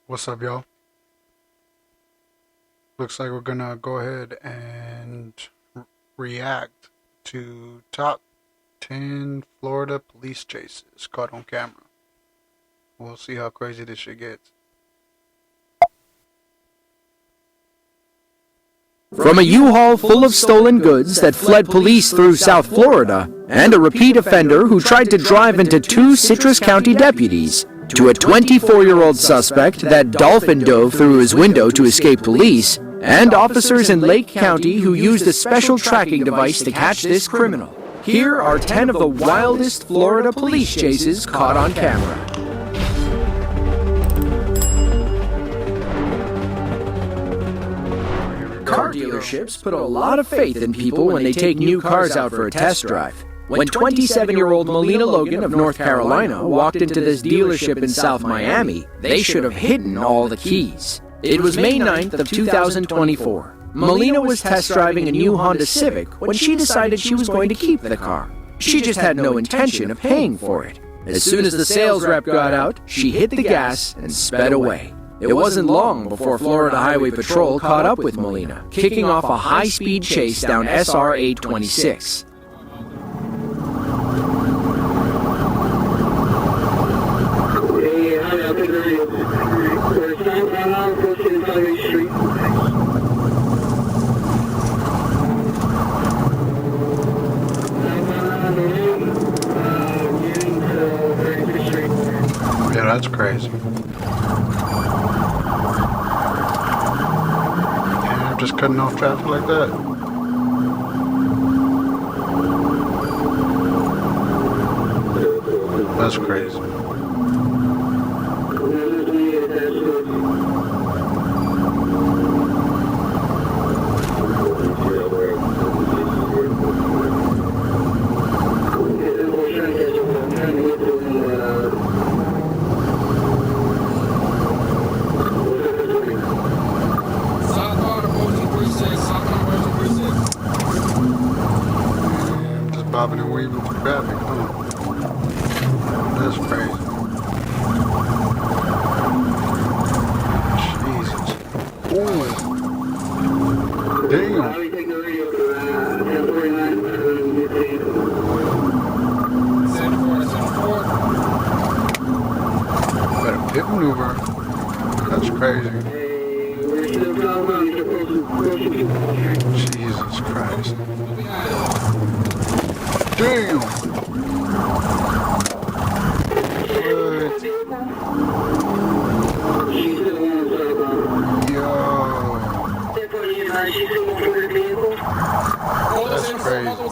What's up, y'all? Looks like we're gonna go ahead and react to top 10 Florida police chases caught on camera. We'll see how crazy this shit gets. From a U-Haul full of stolen goods that fled police through South Florida, and a repeat offender who tried to drive into two Citrus County deputies, to a 24-year-old suspect that dolphin dove through his window to escape police, and officers in Lake County who used a special tracking device to catch this criminal. Here are 10 of the wildest Florida police chases caught on camera. Car dealerships put a lot of faith in people when they take new cars out for a test drive. When 27-year-old Melina Logan of North Carolina walked into this dealership in South Miami, they should have hidden all the keys. It was May 9th of 2024. Melina was test driving a new Honda Civic when she decided she was going to keep the car. She just had no intention of paying for it. As soon as the sales rep got out, she hit the gas and sped away. It wasn't long before Florida Highway Patrol caught up with Melina, kicking off a high-speed chase down SR 826. Yeah, that's crazy. Damn, just cutting off traffic like that. That's crazy. Bobbing and weaving through traffic, huh? That's crazy. Jesus. Ooh. Damn. Better pit maneuver. That's crazy. Jesus Christ. Damn! Yo! That's crazy.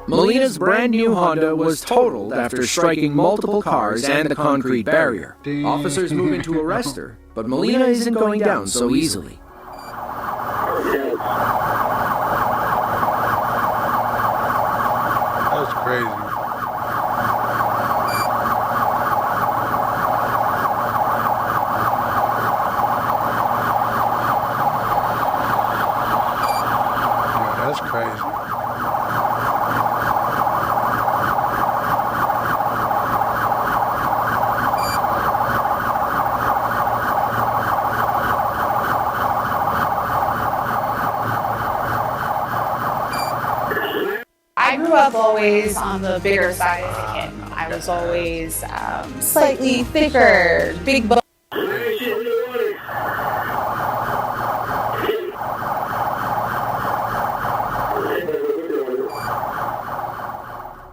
Melina's brand new Honda was totaled after striking multiple cars and the concrete barrier. Damn. Officers move in to arrest her, but Melina isn't going down so easily. That's crazy. Yeah, that's crazy. I grew up always on the bigger side as a kid. I was always slightly thicker, big bone.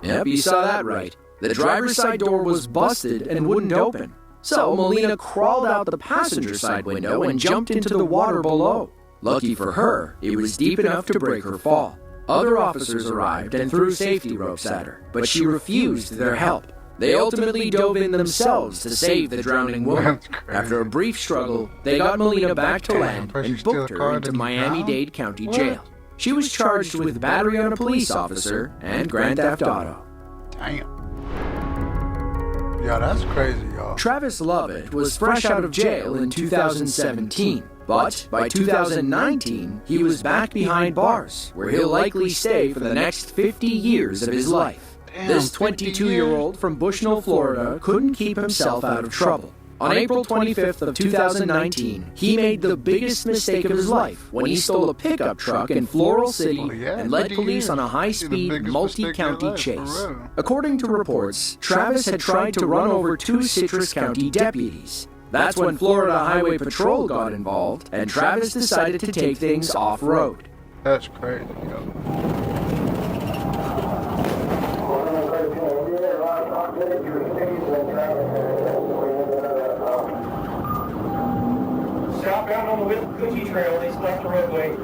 Yep, you saw that right. The driver's side door was busted and wouldn't open. So Melina crawled out the passenger side window and jumped into the water below. Lucky for her, it was deep enough to break her fall. Other officers arrived and threw safety ropes at her, but she refused their help. They ultimately dove in themselves to save the drowning woman. After a brief struggle, they got Melina back to land and booked her into Miami-Dade County Jail. She was charged with battery on a police officer and grand theft auto. Damn. Yeah, that's crazy, y'all. Travis Lovett was fresh out of jail in 2017, but by 2019, he was back behind bars, where he'll likely stay for the next 50 years of his life. Damn, This 50 22-year-old from Bushnell, Florida, couldn't keep himself out of trouble. On April 25th of 2019, he made the biggest mistake of his life when he stole a pickup truck in Floral City and led 50 police years. on a high-speed, The biggest multi-county mistake of your life, chase. for real. According to reports, Travis had tried to run over 2 Citrus County deputies. That's when Florida Highway Patrol got involved, and Travis decided to take things off-road. That's crazy, yo. Southbound on the Coochie Trail, they left the roadway.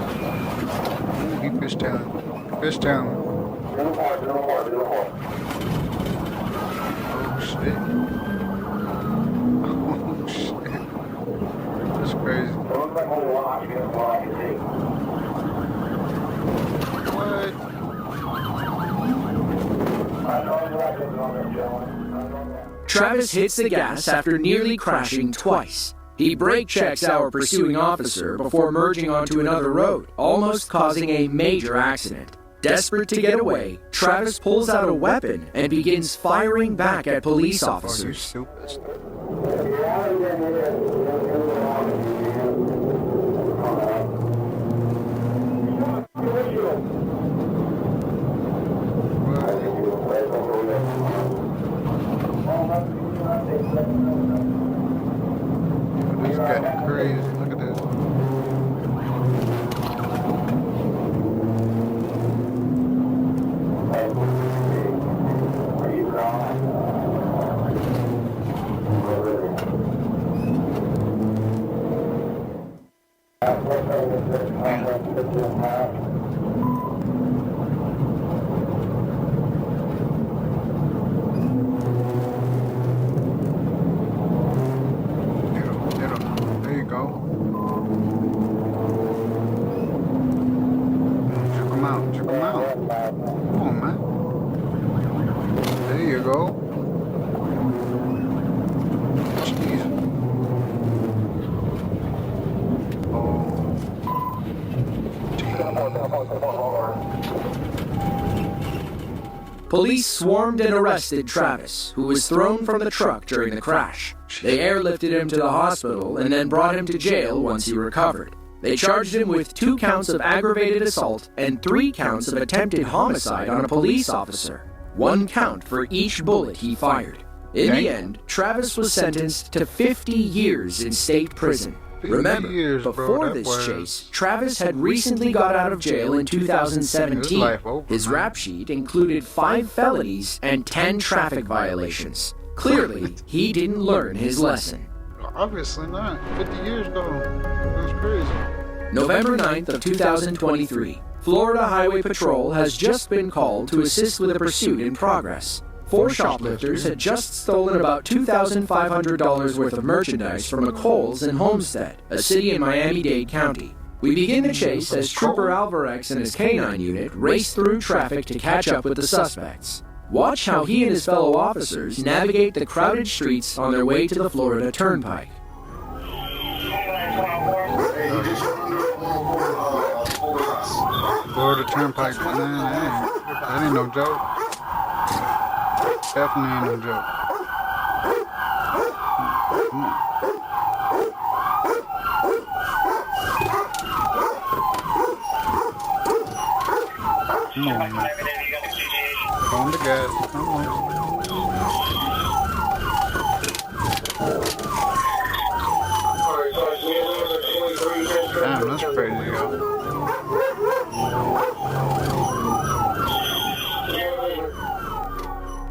Ooh, he fished down. Fish down. Oh shit. Oh shit. That's crazy. What? Travis hits the gas after nearly crashing twice. He brake checks our pursuing officer before merging onto another road, almost causing a major accident. Desperate to get away, Travis pulls out a weapon and begins firing back at police Oh, you officers. stupid. This guy crazy. Look at this. Get him. There you go. Check him out. Check him out. Come on, man. There you go. Jeez. Oh. Police swarmed and arrested Travis, who was thrown from the truck during the crash. They airlifted him to the hospital and then brought him to jail once he recovered. They charged him with 2 counts of aggravated assault and 3 counts of attempted homicide on a police officer, 1 count for each bullet he fired. In the end, Travis was sentenced to 50 years in state prison. 50 Remember, years, bro, before that this was- chase, Travis had recently got out of jail in 2017. His life over, His man. rap sheet included 5 felonies and 10 traffic violations. Clearly, he didn't learn his lesson. Obviously not. 50 years though. That's crazy. November 9th of 2023, Florida Highway Patrol has just been called to assist with a pursuit in progress. 4 shoplifters had just stolen about $2,500 worth of merchandise from a Kohl's in Homestead, a city in Miami-Dade County. We begin the chase as Trooper Alvarez and his K-9 unit race through traffic to catch up with the suspects. Watch how he and his fellow officers navigate the crowded streets on their way to the Florida Turnpike. Florida Turnpike, man, that ain't no joke. Definitely ain't no joke. Come on, man. Go on the gas. Come on. Damn, that's crazy, yo.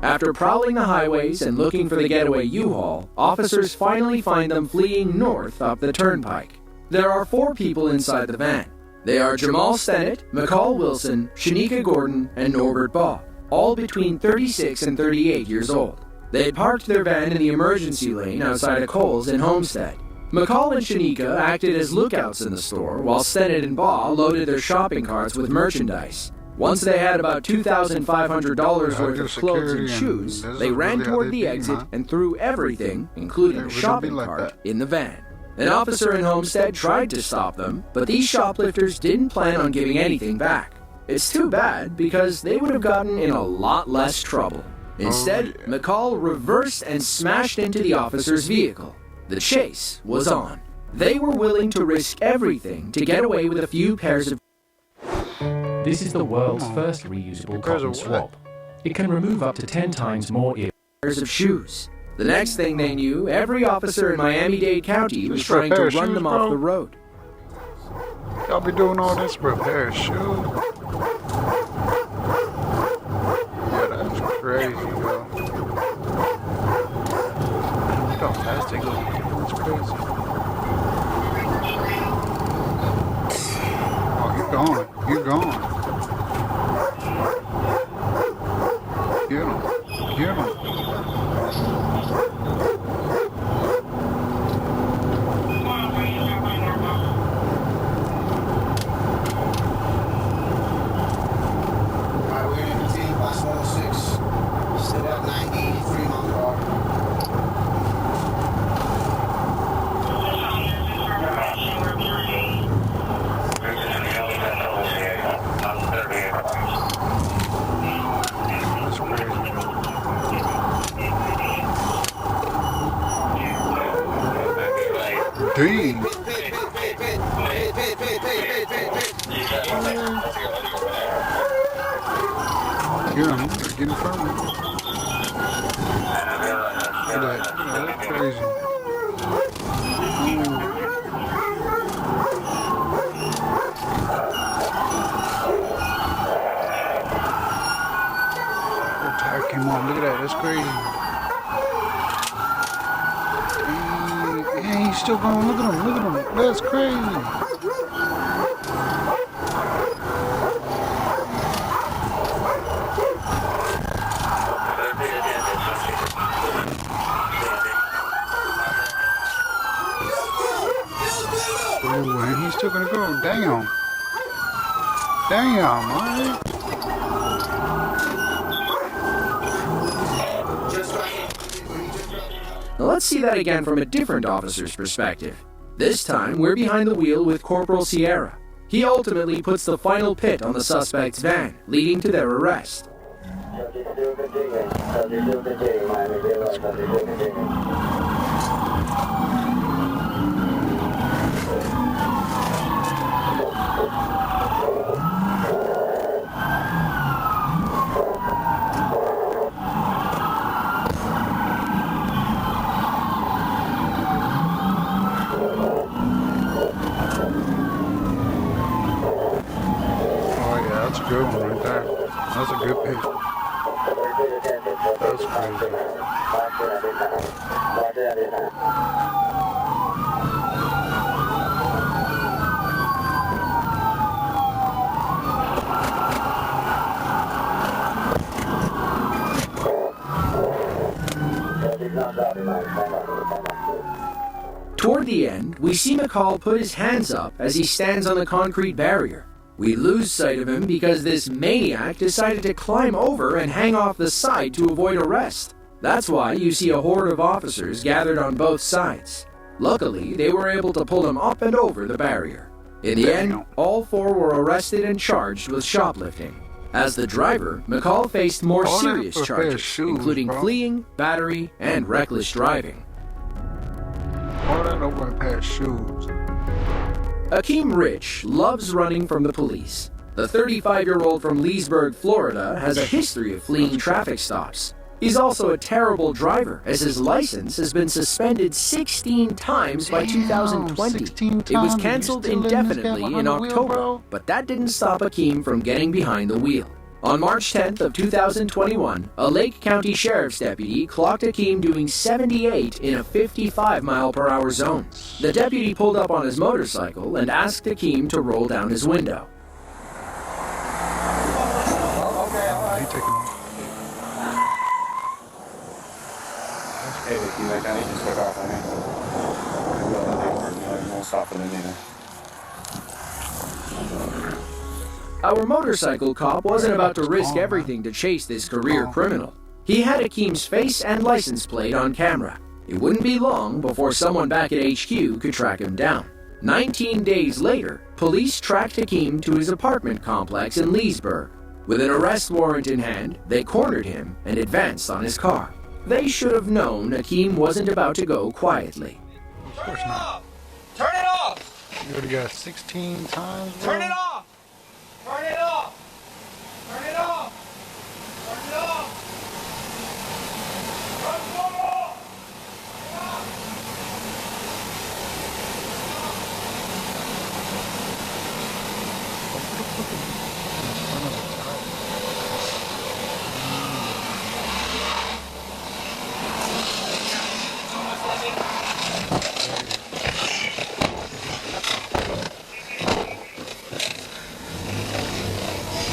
After prowling the highways and looking for the getaway U-Haul, officers finally find them fleeing north up the turnpike. There are 4 people inside the van. They are Jamal Stennett, McCall Wilson, Shanika Gordon, and Norbert Baugh, all between 36 and 38 years old. They parked their van in the emergency lane outside of Kohl's in Homestead. McCall and Shanika acted as lookouts in the store, while Stennett and Baugh loaded their shopping carts with merchandise. Once they had about $2,500 worth of clothes and security and shoes, this is they ran really how toward they the be, exit huh? and threw everything, including It a would be shopping like cart, that. in the van. An officer in Homestead tried to stop them, but these shoplifters didn't plan on giving anything back. It's too bad, because they would have gotten in a lot less trouble. Instead, yeah. McCall reversed and smashed into the officer's vehicle. The chase was on. They were willing to risk everything to get away with a few pairs of This is the world's first reusable Pairs cotton of what? swab. It can remove up to 10 times more pairs of shoes. The next thing they knew, every officer in Miami-Dade County was Just for a trying to pair run of shoes, them off bro? the road. Y'all be doing all this for a pair of shoes? Yeah, that's crazy, yo. Look how fast they go. That's crazy. Oh, you're gone. You're gone. Get him. Get him. We're in 15, class 106. Still at 90, Fremont Park. That's crazy. Dang. Get him. Get in front of him. Look at that. That's crazy. The tire came on. Look at that. That's crazy. Dang, he's still going. Look at him. Look at him. That's crazy. Ooh, and he's still gonna go. Damn. Damn, man. Now let's see that again from a different officer's perspective. This time, we're behind the wheel with Corporal Sierra. He ultimately puts the final pit on the suspect's van, leading to their arrest. Oh yeah, that's a good one right there. That's a good pick. That's crazy. Toward the end, we see McCall put his hands up as he stands on the concrete barrier. We lose sight of him because this maniac decided to climb over and hang off the side to avoid arrest. That's why you see a horde of officers gathered on both sides. Luckily, they were able to pull him up and over the barrier. In the end, all four were arrested and charged with shoplifting. As the driver, McCall faced more All that serious for a pair of charges, shoes, including bro. fleeing, battery, and reckless driving. All that over a pair of shoes. Akeem Rich loves running from the police. The 35-year-old from Leesburg, Florida, has a history of fleeing traffic stops. He's also a terrible driver, as his license has been suspended 16 times by 2020. 16 It was times, and canceled you're still letting this guy indefinitely behind in the wheel, October, bro? but that didn't stop Akeem from getting behind the wheel. On March 10th of 2021, a Lake County Sheriff's deputy clocked Akeem doing 78 in a 55-mile-per-hour zone. The deputy pulled up on his motorcycle and asked Akeem to roll down his window. He taking. Hey, Vicky, like, I need you to took off on me. I won't stop for the minute. Our motorcycle cop wasn't about to risk everything to chase this career criminal. He had Akeem's face and license plate on camera. It wouldn't be long before someone back at HQ could track him down. 19 days later, police tracked Akeem to his apartment complex in Leesburg. With an arrest warrant in hand, they cornered him and advanced on his car. They should have known Akeem wasn't about to go quietly. Of course not. Turn it off! You already got 16 times, bro. Turn it off! Turn it off! Turn it off! Turn it off! Turn it off!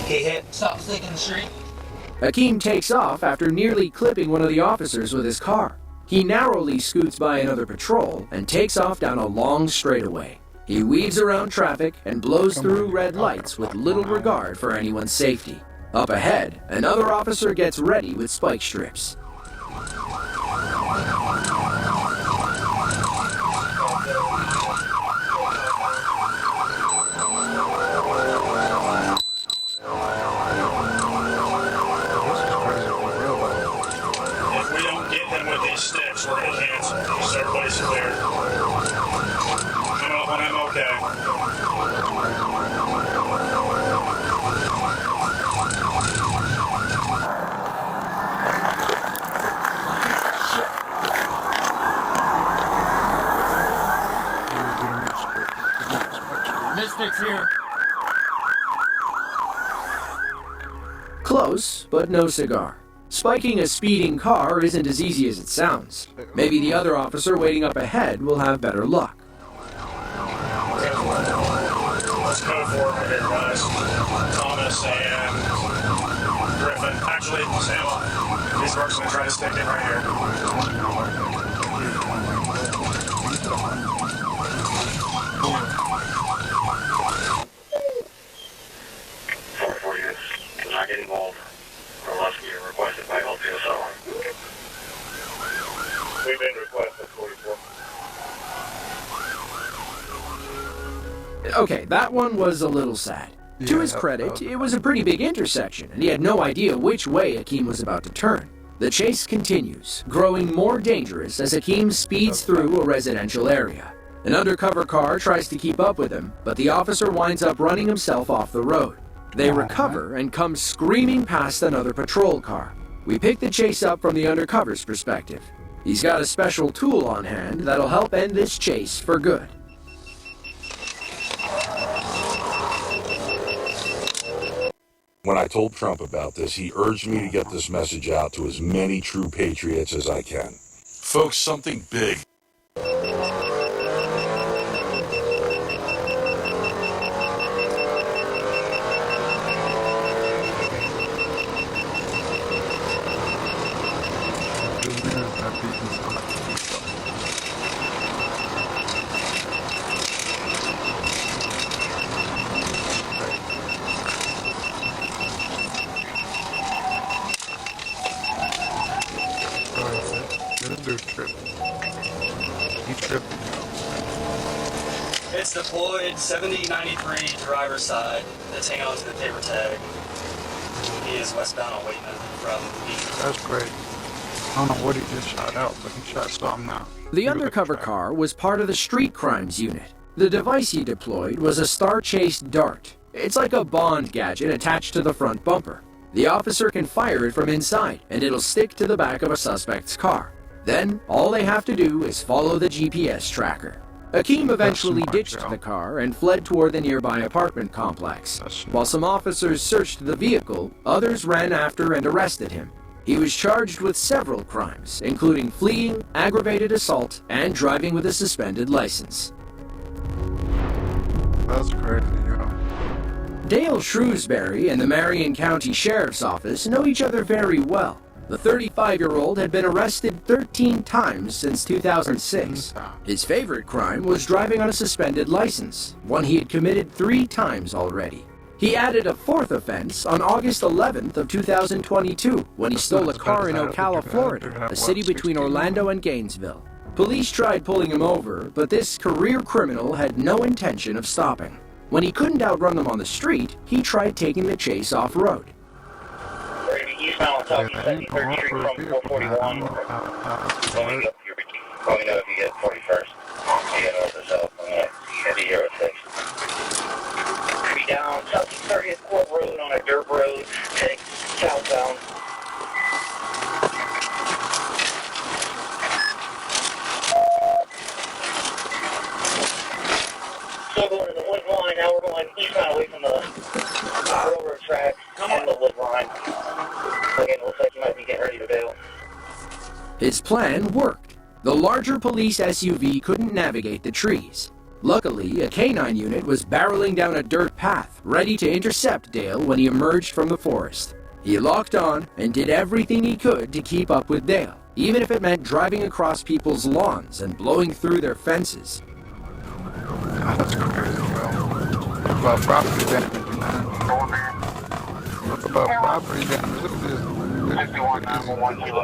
Hey, hit. Stop sticking the street. Akeem takes off after nearly clipping one of the officers with his car. He narrowly scoots by another patrol and takes off down a long straightaway. He weaves around traffic and blows through red lights with little regard for anyone's safety. Up ahead, another officer gets ready with spike strips. If we don't get them with these sticks, we're gonna cancel. So everybody's clear. Come up when I'm okay. Mystics here. Close, but no cigar. Spiking a speeding car isn't as easy as it sounds. Maybe the other officer waiting up ahead will have better luck. Let's go for it right here, guys. Thomas and Griffin. Actually, Sam, these works gonna try to stick it right here. Do not get involved unless we are requested by LTSO. We've been requested 44. Okay, that one was a little sad. To his credit, it was a pretty big intersection, and he had no idea which way Akeem was about to turn. The chase continues, growing more dangerous as Akeem speeds through a residential area. An undercover car tries to keep up with him, but the officer winds up running himself off the road. They recover and come screaming past another patrol car. We pick the chase up from the undercover's perspective. He's got a special tool on hand that'll help end this chase for good. When I told Trump about this, he urged me to get this message out to as many true patriots as I can. Folks, something big. It's deployed 7093 driver's side. Let's hang on to the paper tag. He is westbound on Waitman from East. That's great. I don't know what he just shot out, but he shot something out. The undercover car was part of the street crimes unit. The device he deployed was a star-chased dart. It's like a Bond gadget attached to the front bumper. The officer can fire it from inside, and it'll stick to the back of a suspect's car. Then, all they have to do is follow the GPS tracker. Akeem eventually ditched the car and fled toward the nearby apartment complex. While some officers searched the vehicle, others ran after and arrested him. He was charged with several crimes, including fleeing, aggravated assault, and driving with a suspended license. That's crazy, yo. Dale Shrewsbury and the Marion County Sheriff's Office know each other very well. The 35-year-old had been arrested 13 times since 2006. His favorite crime was driving on a suspended license, one he had committed 3 times already. He added a fourth offense on August 11th of 2022 when he stole a car in Ocala, Florida, a city between Orlando and Gainesville. Police tried pulling him over, but this career criminal had no intention of stopping. When he couldn't outrun them on the street, he tried taking the chase off-road. Eastbound Southeast 73rd Street from 441. Let me know if you get 41st. You get north or south on that. Heavy 06. Be down Southeast 30th Court Road on a dirt road, heading southbound. Still going to the wood line, now we're going eastbound away from the railroad tracks and the wood line. Again, it looks like you might be getting ready to bail. His plan worked. The larger police SUV couldn't navigate the trees. Luckily, a K-9 unit was barreling down a dirt path, ready to intercept Dale when he emerged from the forest. He locked on and did everything he could to keep up with Dale, even if it meant driving across people's lawns and blowing through their fences. God, that's crazy, bro. What about property damage, man? What about property damage? Look at this.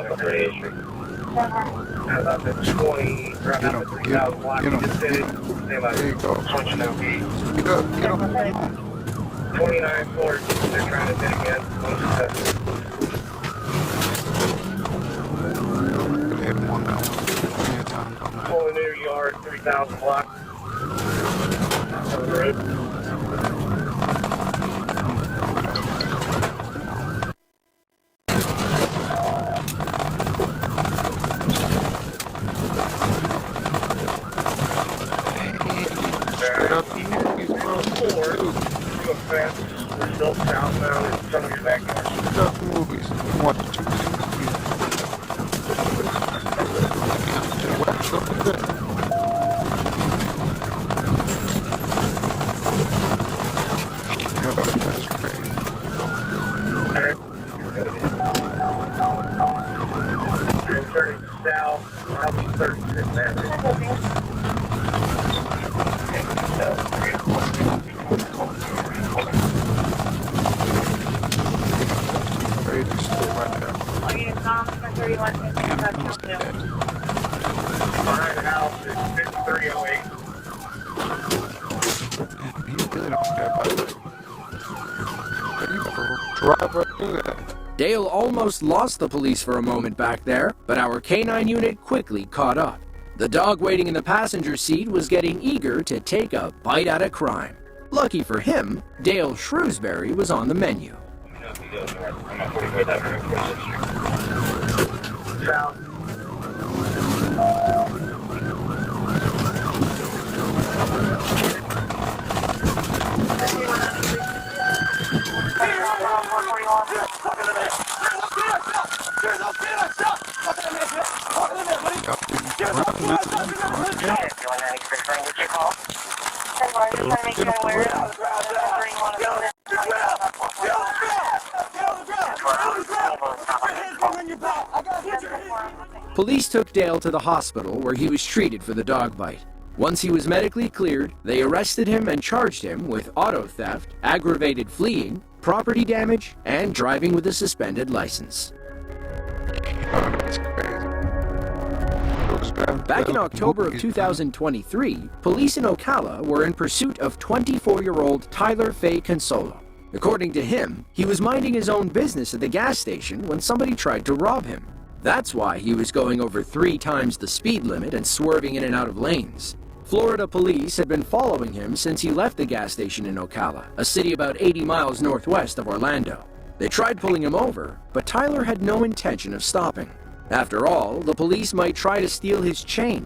Look at this. About the 20, around Get the him, 3,000 block, get him, you just did it. There you go. Switching OP. Get up, get him. 29 floors, they're trying to hit again. Unsuccessful. Could hit him on that one. Plenty of time on that. Pulling near yard, 3,000 block. On the road. Straight up the movies, bro. Four, to a fence, we're still southbound in some of your backyard. Straight up the movies. You watch too many movies. What's up with that? Yeah, that's crazy. And turning south, I'll be 36 Avenue. Crazy stuff right there. Damn, almost dead. Behind the house is 5308. Damn, he really don't care about that. You better drive right through that. Dale almost lost the police for a moment back there, but our K-9 unit quickly caught up. The dog waiting in the passenger seat was getting eager to take a bite out of crime. Lucky for him, Dale Shrewsbury was on the menu. Let me know if you go north. I'm on 45th Avenue, 46th Street. South. Police took Dale to the hospital where he was treated for the dog bite. Once he was medically cleared, they arrested him and charged him with auto theft, aggravated fleeing, property damage, and driving with a suspended license. That's crazy. Back in October of 2023, police in Ocala were in pursuit of 24-year-old Tyler Faye Consolo. According to him, he was minding his own business at the gas station when somebody tried to rob him. That's why he was going over 3 times the speed limit and swerving in and out of lanes. Florida police had been following him since he left the gas station in Ocala, a city about 80 miles northwest of Orlando. They tried pulling him over, but Tyler had no intention of stopping. After all, the police might try to steal his chain.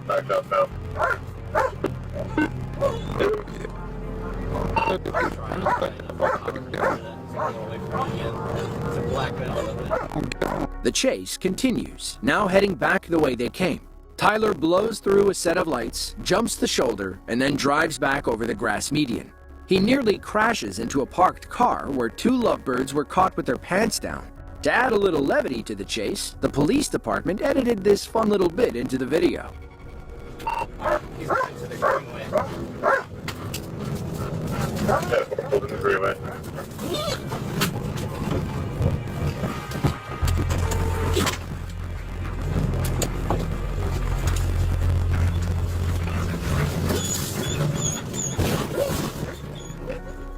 Back up now. The chase continues, now heading back the way they came. Tyler blows through a set of lights, jumps the shoulder, and then drives back over the grass median. He nearly crashes into a parked car where two lovebirds were caught with their pants down. To add a little levity to the chase, the police department edited this fun little bit into the video.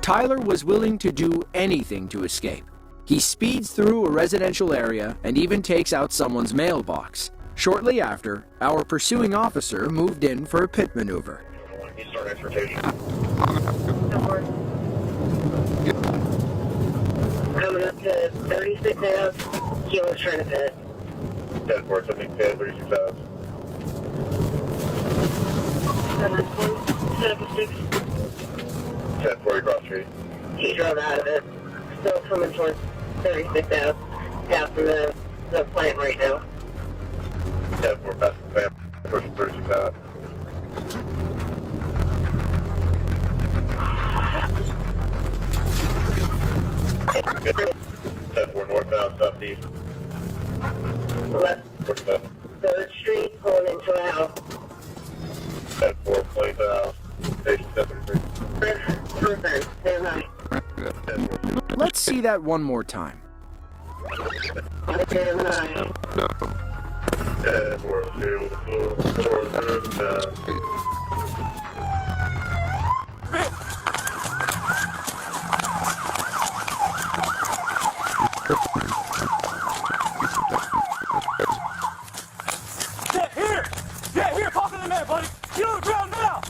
Tyler was willing to do anything to escape. He speeds through a residential area and even takes out someone's mailbox. Shortly after, our pursuing officer moved in for a pit maneuver. Coming up to 36 Ave, Keeler's trying to pit. 10-4, something pit, 36 Ave. 7-1, set up a 6. 10-4, across street. He drove out of it. Still coming towards 36 Ave. Passing the plant right now. 10-4, passing the plant, pushing 36 Ave. 10-4 northbound, southeast. Left. 3rd Street, pulling into a house. 10-4, place house. Station 73. Let's see that one more time. 10-4, 2, 4, 4, Get here, talk to the man, buddy. Get on the ground now.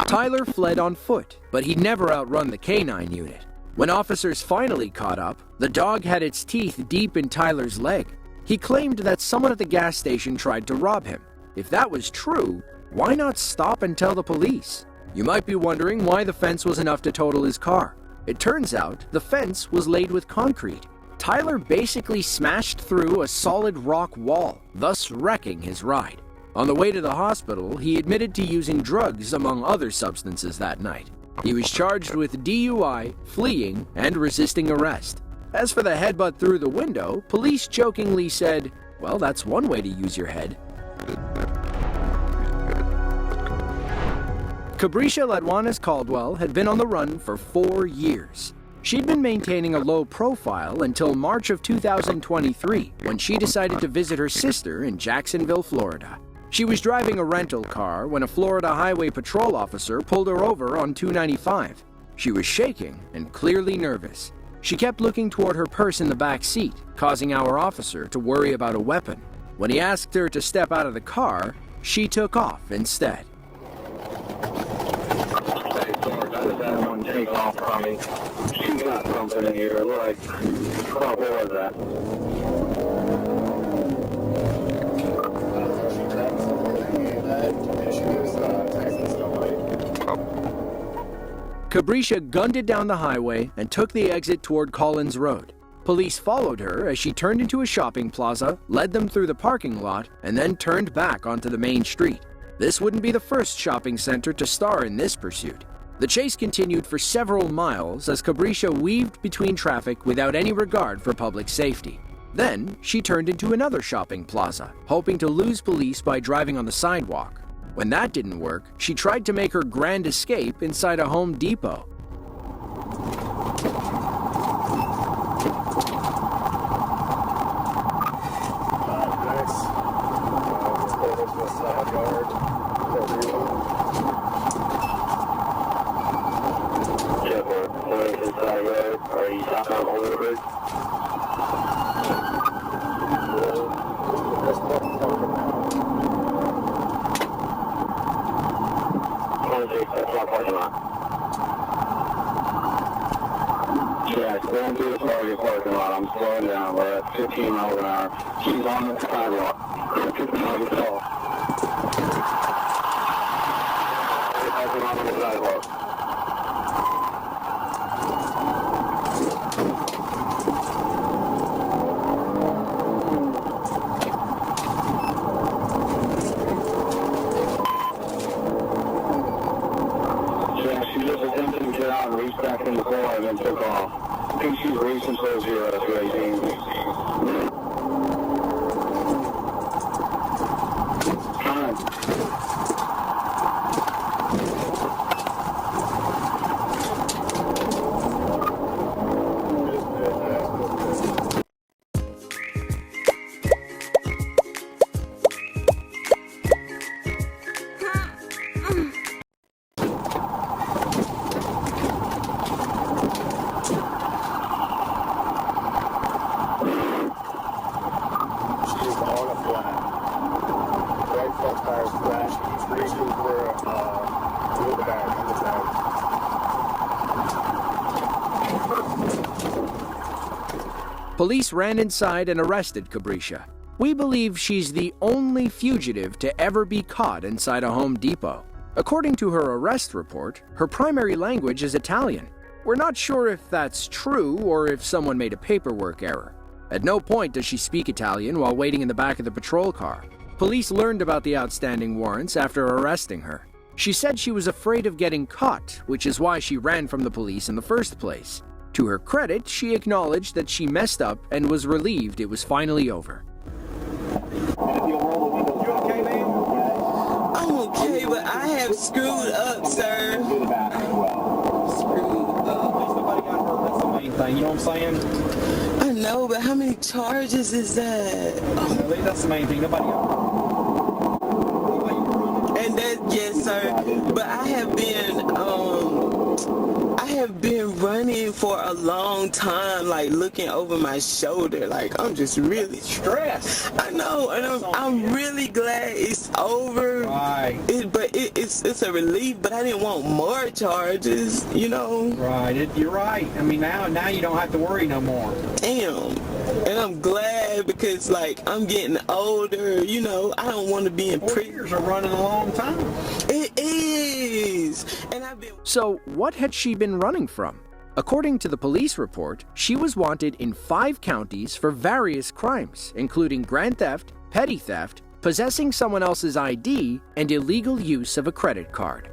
Tyler fled on foot, but he'd never outrun the K-9 unit. When officers finally caught up, the dog had its teeth deep in Tyler's leg. He claimed that someone at the gas station tried to rob him. If that was true, why not stop and tell the police? You might be wondering why the fence was enough to total his car. It turns out the fence was laid with concrete. Tyler basically smashed through a solid rock wall, thus wrecking his ride. On the way to the hospital, he admitted to using drugs among other substances that night. He was charged with DUI, fleeing, and resisting arrest. As for the headbutt through the window, police jokingly said, well, that's one way to use your head. Cabrisha Ladwanas Caldwell had been on the run for 4 years. She'd been maintaining a low profile until March of 2023, when she decided to visit her sister in Jacksonville, Florida. She was driving a rental car when a Florida Highway Patrol officer pulled her over on 295. She was shaking and clearly nervous. She kept looking toward her purse in the back seat, causing our officer to worry about a weapon. When he asked her to step out of the car, she took off instead. Take off from me. She's got something in here. Like, what was that? Cabrisha gunned it down the highway and took the exit toward Collins Road. Police followed her as she turned into a shopping plaza, led them through the parking lot, and then turned back onto the main street. This wouldn't be the first shopping center to star in this pursuit. The chase continued for several miles as Cabrisha weaved between traffic without any regard for public safety. Then, she turned into another shopping plaza, hoping to lose police by driving on the sidewalk. When that didn't work, she tried to make her grand escape inside a Home Depot. Are you stopping on Old Road? That's my parking lot. Yeah, going through the Target parking lot. I'm slowing down. We're at 15 miles an hour. She's on the sidewalk. also not on the sidewalk. Yeah, she just attempted to get out and reached back in the car and then took off. I think she's racing towards you, S18. Police ran inside and arrested Cabrisha. We believe she's the only fugitive to ever be caught inside a Home Depot. According to her arrest report, her primary language is Italian. We're not sure if that's true or if someone made a paperwork error. At no point does she speak Italian while waiting in the back of the patrol car. Police learned about the outstanding warrants after arresting her. She said she was afraid of getting caught, which is why she ran from the police in the first place. To her credit, she acknowledged that she messed up and was relieved it was finally over. You okay, ma'am? I'm okay, but I have screwed up, sir. Do the bathroom well. Screwed up. At least nobody got hurt. That's the main thing. You know what I'm saying? I know, but how many charges is that? At least that's the main thing. Nobody got hurt. And that, yes, sir. But I have been running for a long time, like looking over my shoulder, like I'm just really stressed. I know, and I'm really glad it's over. Right. It's a relief, but I didn't want more charges, you know. Right. You're right. I mean, now you don't have to worry no more. Damn. And I'm glad because, like, I'm getting older, you know. I don't want to be in prison. 4 years are running a long time. It is. And I've been. So, what had she been running from? According to the police report, she was wanted in 5 counties for various crimes, including grand theft, petty theft, possessing someone else's ID, and illegal use of a credit card.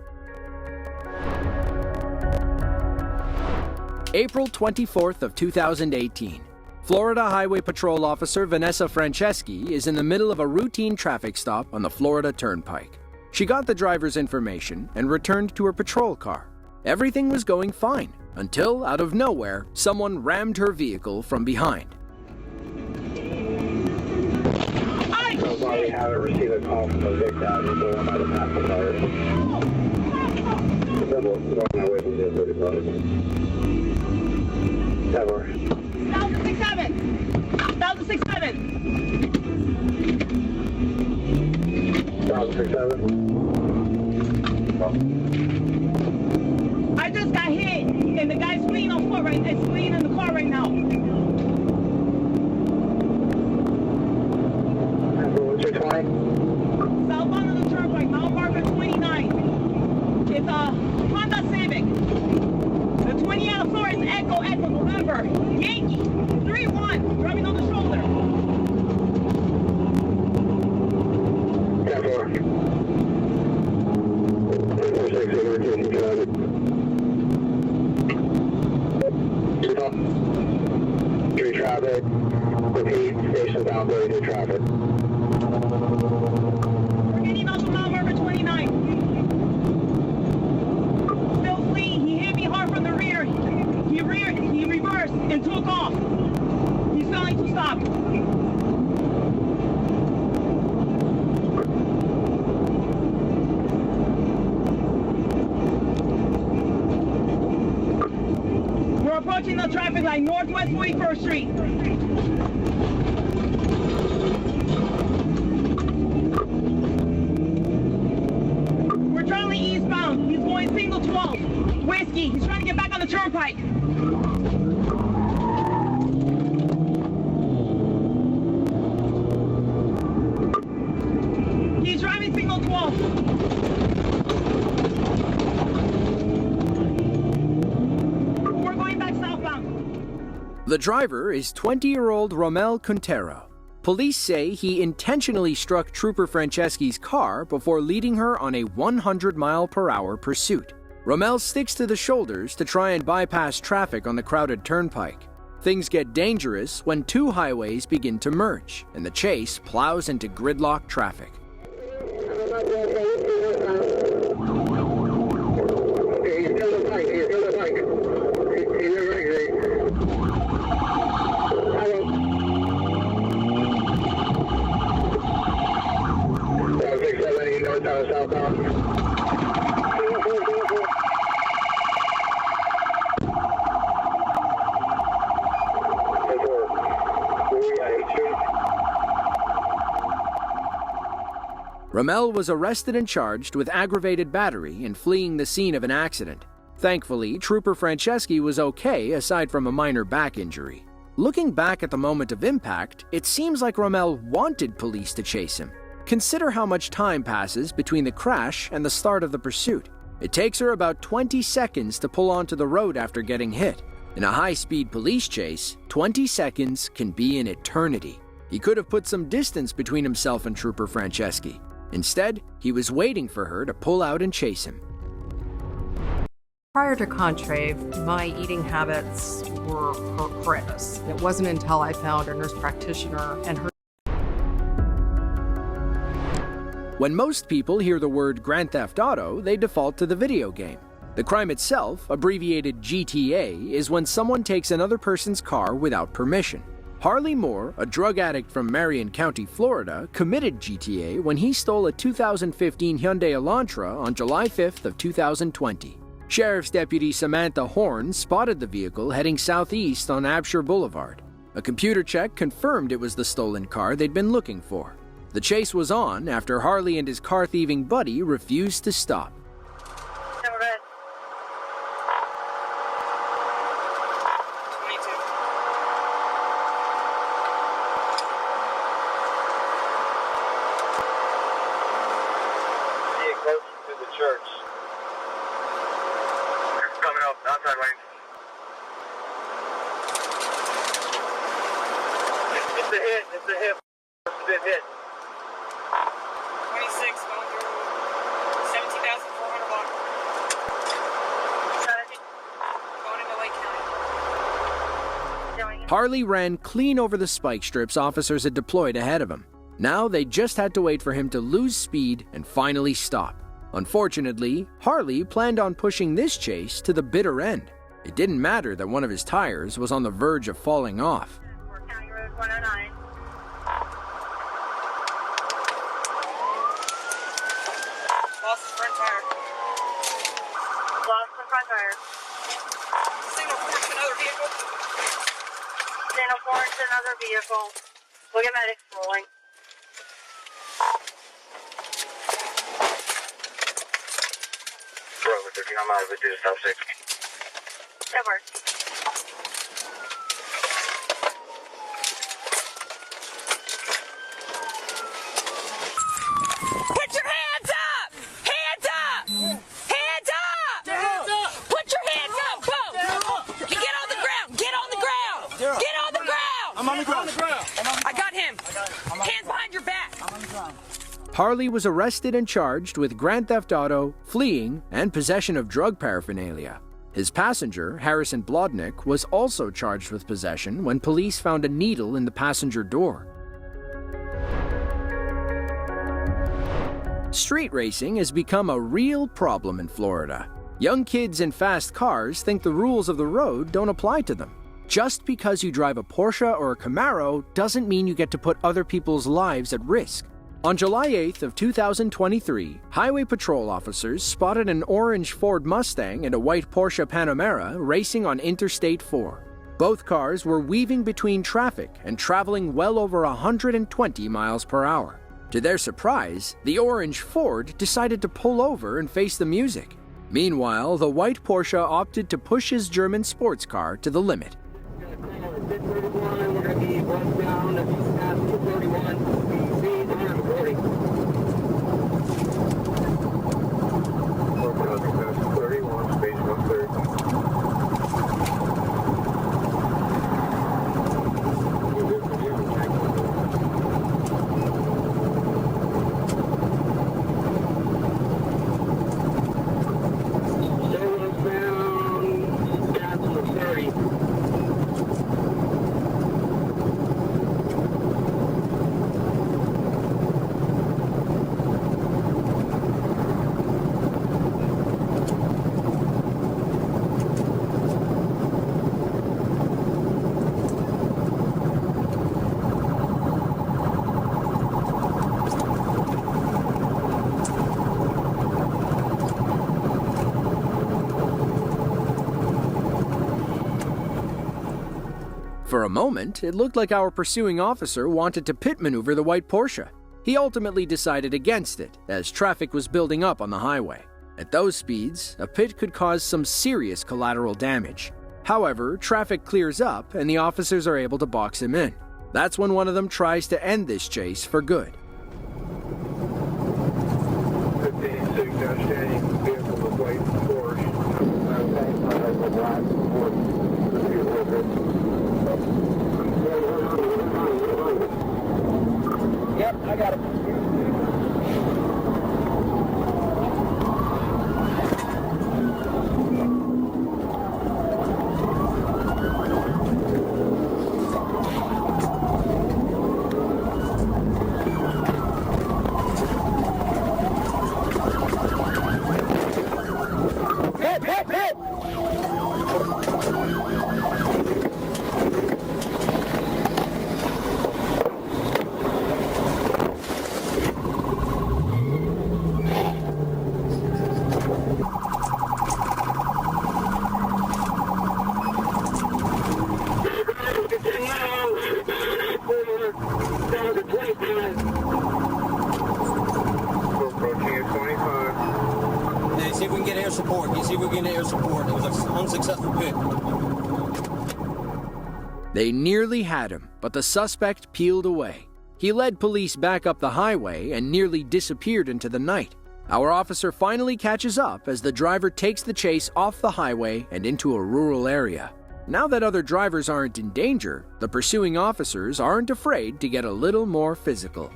April 24th of 2018. Florida Highway Patrol Officer Vanessa Franceschi is in the middle of a routine traffic stop on the Florida Turnpike. She got the driver's information and returned to her patrol car. Everything was going fine until, out of nowhere, someone rammed her vehicle from behind. So far, we haven't received a call from the victim by the passenger. On my way from the 35. Ever. 1067. 1067. 1067. I just got hit, and the guy's fleeing on foot right now. It's fleeing in the car right now. What's your 20? Southbound on the turnpike, Mount Barbara 29. It's a Honda Civic. The 20 out of floor is Echo November. Yankee 3-1, driving on the shoulder. 10-4. 4-6, Street traffic. Repeat, station bound, 32 traffic. We're getting off of Mount Barbara 29. Still fleeing. He hit me hard from the rear. He reversed and took off. He's failing to stop. We're approaching the traffic light, Northwest 41st Street. We're traveling eastbound. He's going single 12. Whiskey. He's trying to get back on the turnpike. He's driving single 12. The driver is 20-year-old Romel Quintero. Police say he intentionally struck Trooper Franceschi's car before leading her on a 100-mile-per-hour pursuit. Romel sticks to the shoulders to try and bypass traffic on the crowded turnpike. Things get dangerous when two highways begin to merge, and the chase plows into gridlock traffic. Romel was arrested and charged with aggravated battery and fleeing the scene of an accident. Thankfully, Trooper Franceschi was okay aside from a minor back injury. Looking back at the moment of impact, it seems like Romel wanted police to chase him. Consider how much time passes between the crash and the start of the pursuit. It takes her about 20 seconds to pull onto the road after getting hit. In a high-speed police chase, 20 seconds can be an eternity. He could have put some distance between himself and Trooper Franceschi. Instead, he was waiting for her to pull out and chase him. Prior to Contrave, my eating habits were horrendous. It wasn't until I found a nurse practitioner and her. When most people hear the word Grand Theft Auto, they default to the video game. The crime itself, abbreviated GTA, is when someone takes another person's car without permission. Harley Moore, a drug addict from Marion County, Florida, committed GTA when he stole a 2015 Hyundai Elantra on July 5th of 2020. Sheriff's Deputy Samantha Horn spotted the vehicle heading southeast on Absher Boulevard. A computer check confirmed it was the stolen car they'd been looking for. The chase was on after Harley and his car-thieving buddy refused to stop. It's a hit. It's been hit. 26 going through 17,400 block. Going into Lake County. Harley ran clean over the spike strips officers had deployed ahead of him. Now they just had to wait for him to lose speed and finally stop. Unfortunately, Harley planned on pushing this chase to the bitter end. It didn't matter that one of his tires was on the verge of falling off. County Road 109. Lost the front tire. Lost the front tire. Signal 4 to another vehicle. Signal 4 to another vehicle. We'll get medics rolling. Rover 13, I'm out of it, do the south 6. That works. Put your hands up! Hands up! Hands up! Hands up! Put your hands up! Boom! You get on the ground! Get on the ground! Get on the ground! I'm on the ground. I got him! Hands behind your back! I'm on the ground. Harley was arrested and charged with Grand Theft Auto, fleeing, and possession of drug paraphernalia. His passenger, Harrison Blodnick, was also charged with possession when police found a needle in the passenger door. Street racing has become a real problem in Florida. Young kids in fast cars think the rules of the road don't apply to them. Just because you drive a Porsche or a Camaro doesn't mean you get to put other people's lives at risk. On July 8th of 2023, highway patrol officers spotted an orange Ford Mustang and a white Porsche Panamera racing on Interstate 4. Both cars were weaving between traffic and traveling well over 120 miles per hour. To their surprise, the orange Ford decided to pull over and face the music. Meanwhile, the white Porsche opted to push his German sports car to the limit. We're going to be westbound at 231. For a moment, it looked like our pursuing officer wanted to pit maneuver the white Porsche. He ultimately decided against it, as traffic was building up on the highway. At those speeds, a pit could cause some serious collateral damage. However, traffic clears up and the officers are able to box him in. That's when one of them tries to end this chase for good. 15-6 outstanding vehicle with white Porsche. Yep, I got it. See if we can get air support. See if we can get air support. It was an unsuccessful pit. They nearly had him, but the suspect peeled away. He led police back up the highway and nearly disappeared into the night. Our officer finally catches up as the driver takes the chase off the highway and into a rural area. Now that other drivers aren't in danger, the pursuing officers aren't afraid to get a little more physical.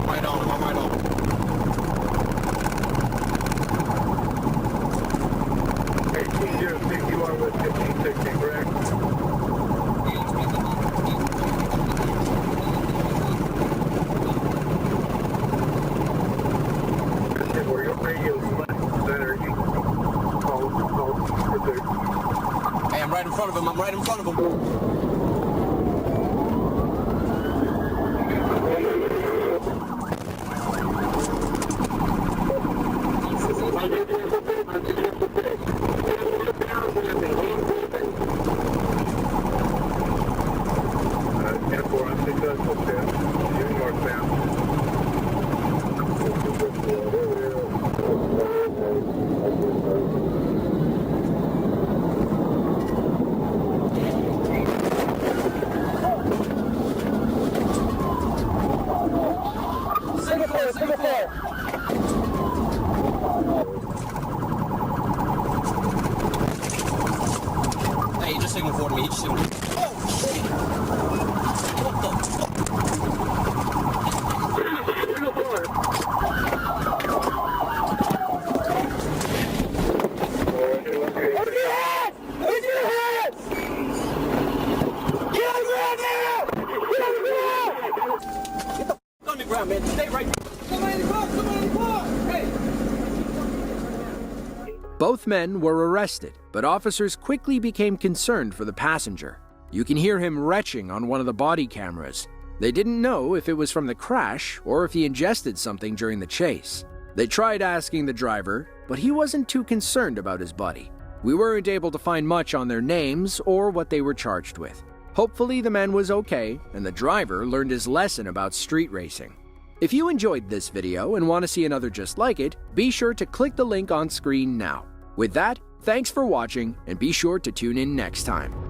Right on, I'm right on. With 1560, correct? Where your radio center, you call Hey, I'm right in front of him. I'm right in front of him. Hey, he just signaled for me. He just signaled. Oh, shit! What the fuck? Man, stay right there. Somebody in the car! Somebody in the car! Hey! Both men were arrested, but officers quickly became concerned for the passenger. You can hear him retching on one of the body cameras. They didn't know if it was from the crash or if he ingested something during the chase. They tried asking the driver, but he wasn't too concerned about his buddy. We weren't able to find much on their names or what they were charged with. Hopefully the man was okay and the driver learned his lesson about street racing. If you enjoyed this video and want to see another just like it, be sure to click the link on screen now. With that, thanks for watching and be sure to tune in next time.